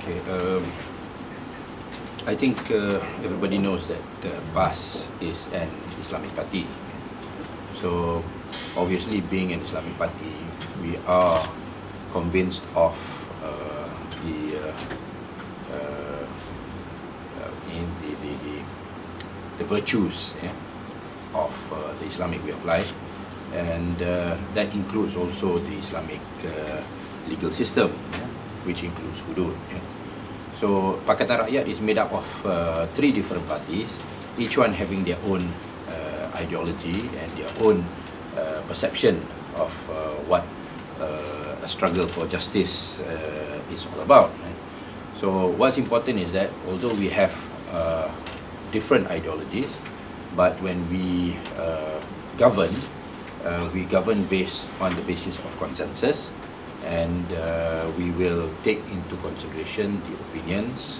Okay, I think everybody knows that PAS is an Islamic party. So, obviously, being an Islamic party, we are convinced of the virtues of the Islamic way of life, and that includes also the Islamic legal system, which includes Hudud. So Pakatan Rakyat is made up of 3 different parties, each one having their own ideology and their own perception of what a struggle for justice is all about. So what's important is that although we have different ideologies, but when we govern based on the basis of consensus, and we will take into consideration the opinions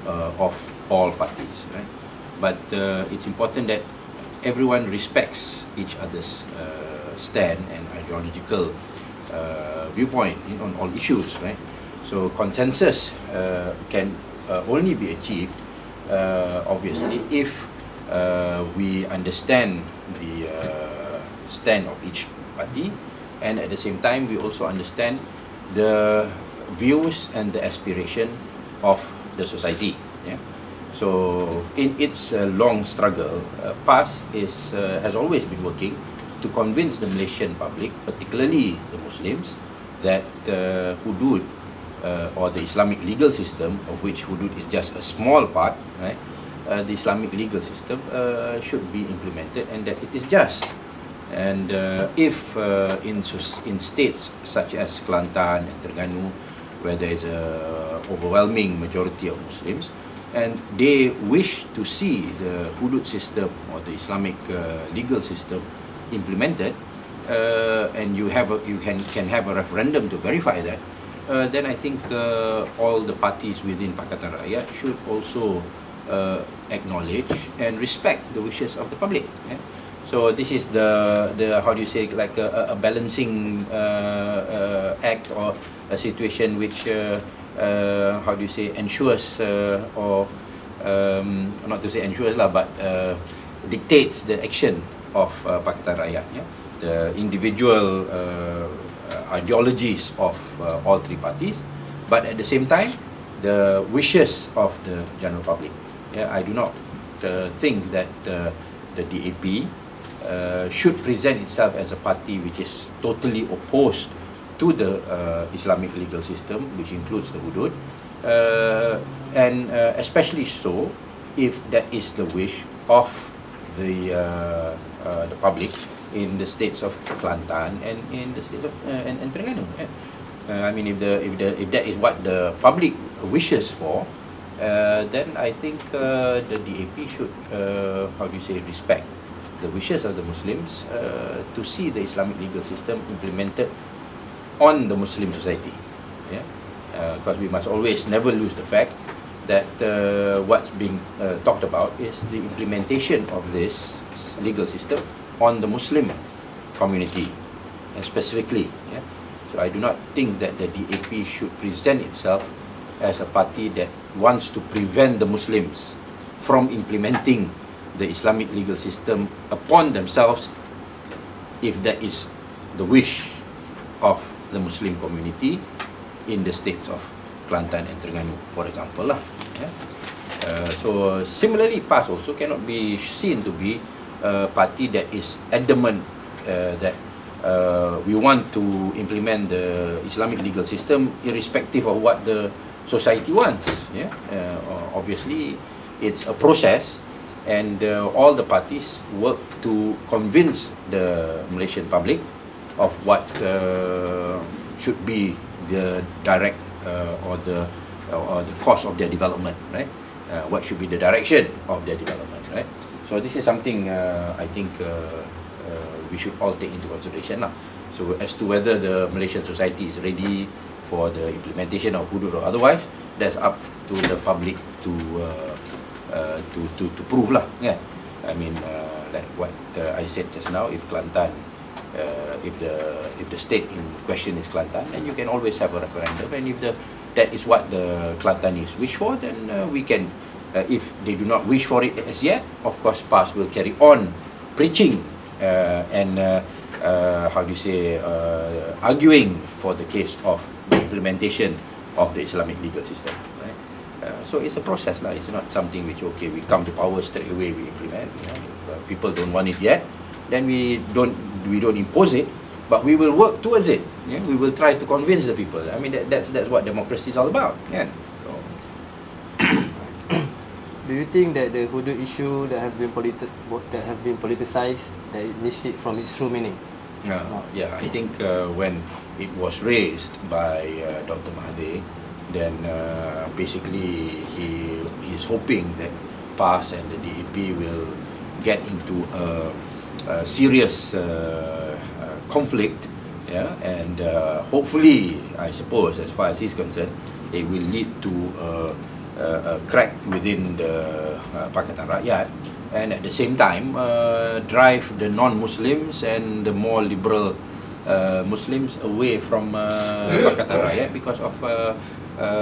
of all parties, right? But it's important that everyone respects each other's stand and ideological viewpoint on all issues, right? So consensus can only be achieved, obviously, if we understand the stand of each party, and at the same time we also understand the views and the aspiration of the society. So in its long struggle, PAS has always been working to convince the Malaysian public, particularly the Muslims, that Hudud or the Islamic legal system, of which Hudud is just a small part, right? The Islamic legal system should be implemented, and that it is just. And if in states such as Kelantan and Terengganu, where there is a overwhelming majority of Muslims, and they wish to see the Hudud system or the Islamic legal system implemented, and you can have a referendum to verify that, then I think all the parties within Pakatan Rakyat should also acknowledge and respect the wishes of the public. So this is the how do you say, like a balancing act, or a situation which how do you say, ensures or not to say ensures lah, but dictates the action of Pakatan Rakyat. The individual ideologies of all 3 parties, but at the same time the wishes of the general public. I do not think that the DAP should present itself as a party which is totally opposed to the Islamic legal system, which includes the Hudud, and especially so if that is the wish of the public in the states of Kelantan and in the state of and Terengganu. I mean, if that is what the public wishes for, then I think the DAP should how do you say, respect the wishes of the Muslims to see the Islamic legal system implemented on the Muslim society. Because we must always never lose the fact that what's being talked about is the implementation of this legal system on the Muslim community, specifically. So I do not think that the DAP should present itself as a party that wants to prevent the Muslims from implementing the Islamic legal system upon themselves, if that is the wish of the Muslim community in the states of Kelantan and Terengganu, for example. So similarly, PAS also cannot be seen to be a party that is adamant that we want to implement the Islamic legal system irrespective of what the society wants. Obviously, it's a process, and all the parties work to convince the Malaysian public of what should be the direct or the course of their development, right? What should be the direction of their development, right? So this is something I think we should all take into consideration now. So as to whether the Malaysian society is ready for the implementation of Hudud or otherwise, that's up to the public to prove lah. I mean, like what I said just now, if Kelantan, if the state in question is Kelantan, then you can always have a referendum, and if the that is what the Kelatanis wish for, then we can, if they do not wish for it as yet, of course PAS will carry on preaching and how do you say, arguing for the case of the implementation of the Islamic legal system. Right? So it's a process lah. It's not something which, okay, we come to power straight away we implement. You know, if people don't want it yet, then we don't impose it, but we will work towards it. Yeah? We will try to convince the people. I mean, that's what democracy is all about. Yeah. So. Do you think that the Hudud issue that have been politicized, that it mislead from its true meaning? Yeah, I think when it was raised by Dr. Mahathir, then basically he's hoping that PAS and the DAP will get into a serious conflict, yeah, and hopefully, I suppose, as far as he's concerned, it will lead to a crack within the Pakatan Rakyat, and at the same time drive the non-Muslims and the more liberal Muslims away from Pakatan Rakyat, because of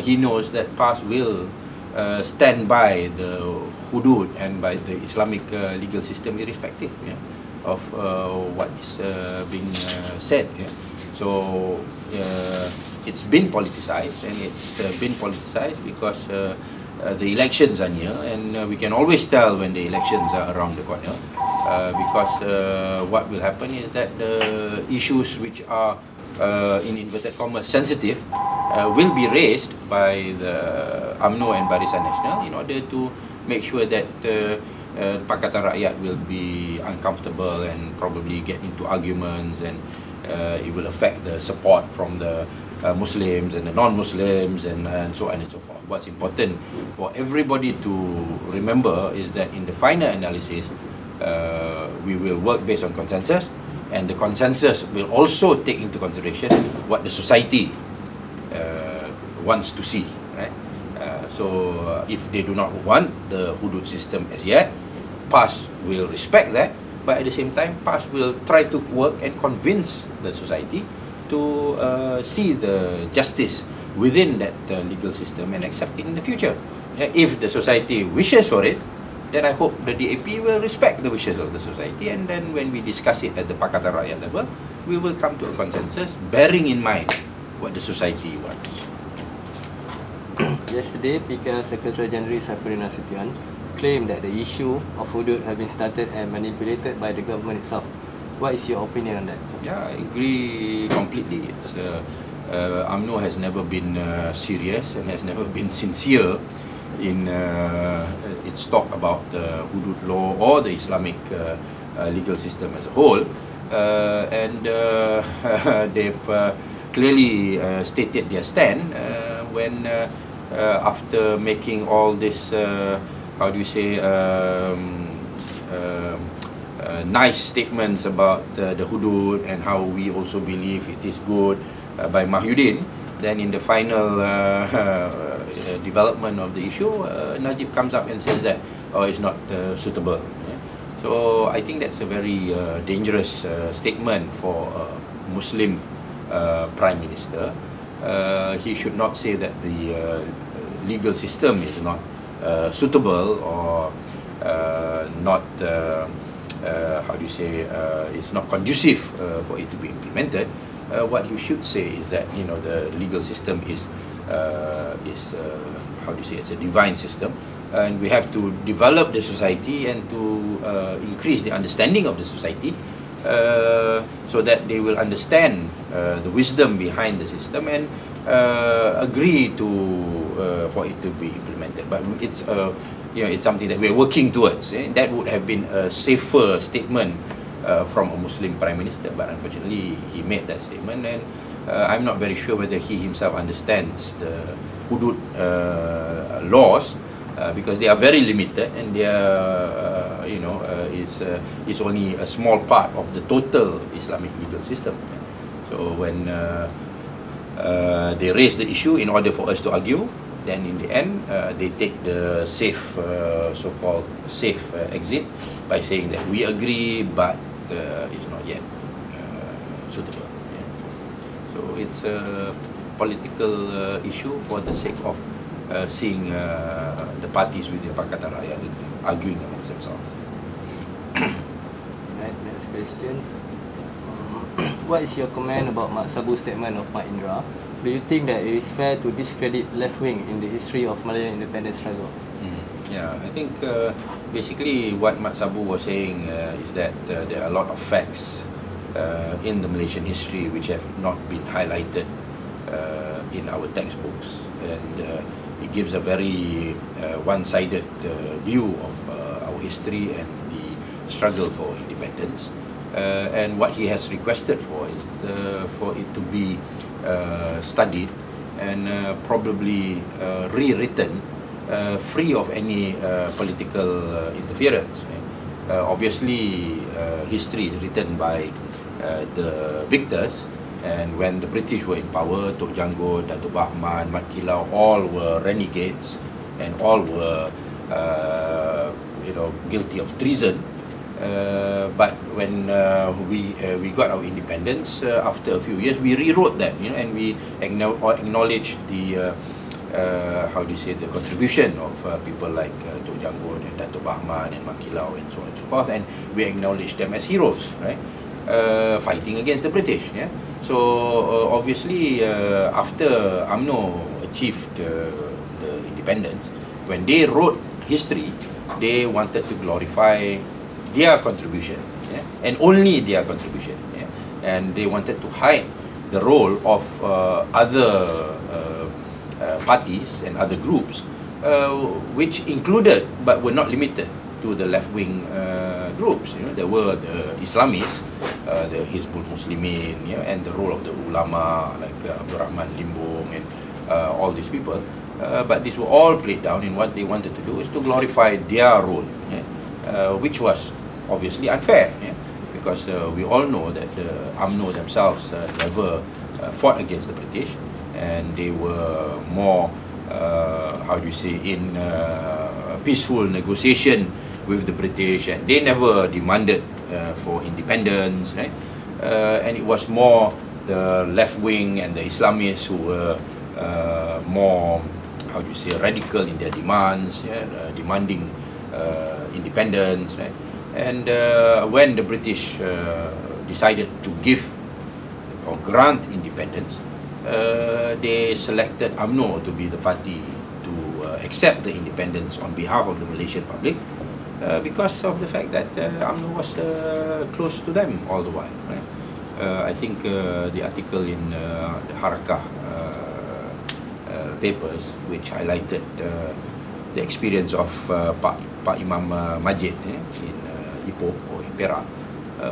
he knows that PAS will stand by the Hudud and by the Islamic legal system, irrespective, yeah, of what is being said. Yeah. So it's been politicized, and it's been politicized because the elections are near, and we can always tell when the elections are around the corner, because what will happen is that the issues which are in inverted commas sensitive will be raised by the UMNO and Barisan Nasional in order to make sure that Pakatan Rakyat will be uncomfortable and probably get into arguments, and it will affect the support from the Muslims and the non-Muslims and so on and so forth. What's important for everybody to remember is that in the final analysis, we will work based on consensus, and the consensus will also take into consideration what the society wants to see. Right? So if they do not want the Hudud system as yet, PAS will respect that, but at the same time PAS will try to work and convince the society to see the justice within that legal system and accept it in the future. If the society wishes for it, then I hope the DAP will respect the wishes of the society, and then when we discuss it at the Pakatan Rakyat level, we will come to a consensus bearing in mind what the society wants. Yesterday, PKR Secretary General Saifuddin Nasution claimed that the issue of Hudud have been started and manipulated by the government itself. What is your opinion on that? Yeah, I agree completely. It's UMNO has never been serious and has never been sincere in its talk about the Hudud law or the Islamic legal system as a whole, and they've clearly stated their stand when after making all this how do you say nice statements about the Hudud and how we also believe it is good by Mahyudin, then in the final development of the issue, Najib comes up and says that it's not suitable. Yeah? So I think that's a very dangerous statement for a Muslim Prime Minister. He should not say that the legal system is not suitable or not how do you say it's not conducive for it to be implemented. What you should say is that the legal system is how do you say, it's a divine system, and we have to develop the society and to increase the understanding of the society so that they will understand the wisdom behind the system and agree to for it to be implemented. But it's it's something that we're working towards. That would have been a safer statement from a Muslim Prime Minister, but unfortunately he made that statement, and I'm not very sure whether he himself understands the Hudud laws, because they are very limited, and they are is only a small part of the total Islamic legal system. So when they raise the issue in order for us to argue, then in the end they take the safe so-called safe exit by saying that we agree, but it's not yet suitable. Yeah. So it's political issue for the sake of seeing the parties with the Pakatan Rakyat arguing amongst themselves. Right, next question. What is your comment about Mak Sabu's statement of Mak Indra? Do you think that it is fair to discredit left wing in the history of Malayan independence struggle? Yeah, I think basically what Mak Sabu was saying is that there are a lot of facts in the Malaysian history which have not been highlighted in our textbooks, and it gives a very one-sided view of our history and the struggle for independence. And what he has requested for is for it to be studied and probably rewritten free of any political interference. Obviously, history is written by the victors, and when the British were in power, Tok Janggut, Datuk Bahman, Mat Kilau, all were renegades and all were guilty of treason. But when we got our independence, after a few years, we rewrote that, and we acknowledged the the contribution of people like Tok Janggut and Datuk Bahman and Mat Kilau and so on and so forth, and we acknowledge them as heroes, right? Fighting against the British. Yeah. So obviously, after UMNO achieved the independence, when they wrote history, they wanted to glorify their contribution, and only their contribution, and they wanted to hide the role of other parties and other groups, which included but were not limited to the left-wing groups. There were the Islamists, the Hizbul Muslimin, and the role of the ulama like Abdul Rahman Limbong and all these people. But these were all played down, and what they wanted to do is to glorify their role, which was obviously unfair, because we all know that the UMNO themselves never fought against the British, and they were more, in peaceful negotiation with the British, and they never demanded for independence, right? And it was more the left wing and the Islamists who were more, radical in their demands, demanding independence, right? And when the British decided to give or grant independence, they selected UMNO to be the party to accept the independence on behalf of the Malaysian public, because of the fact that UMNO was close to them all the while, right? I think the article in the Harakah papers, which highlighted the experience of Pak Imam Majid in Ipoh or in Perak,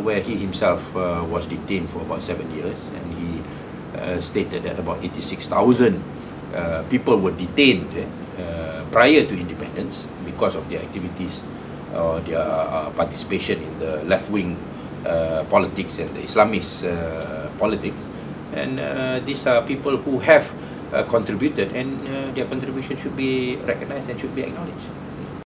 where he himself was detained for about 7 years, and he stated that about 86,000 people were detained prior to independence because of their activities or their participation in the left-wing politics and the Islamist politics. And these are people who have contributed, and their contribution should be recognized and should be acknowledged.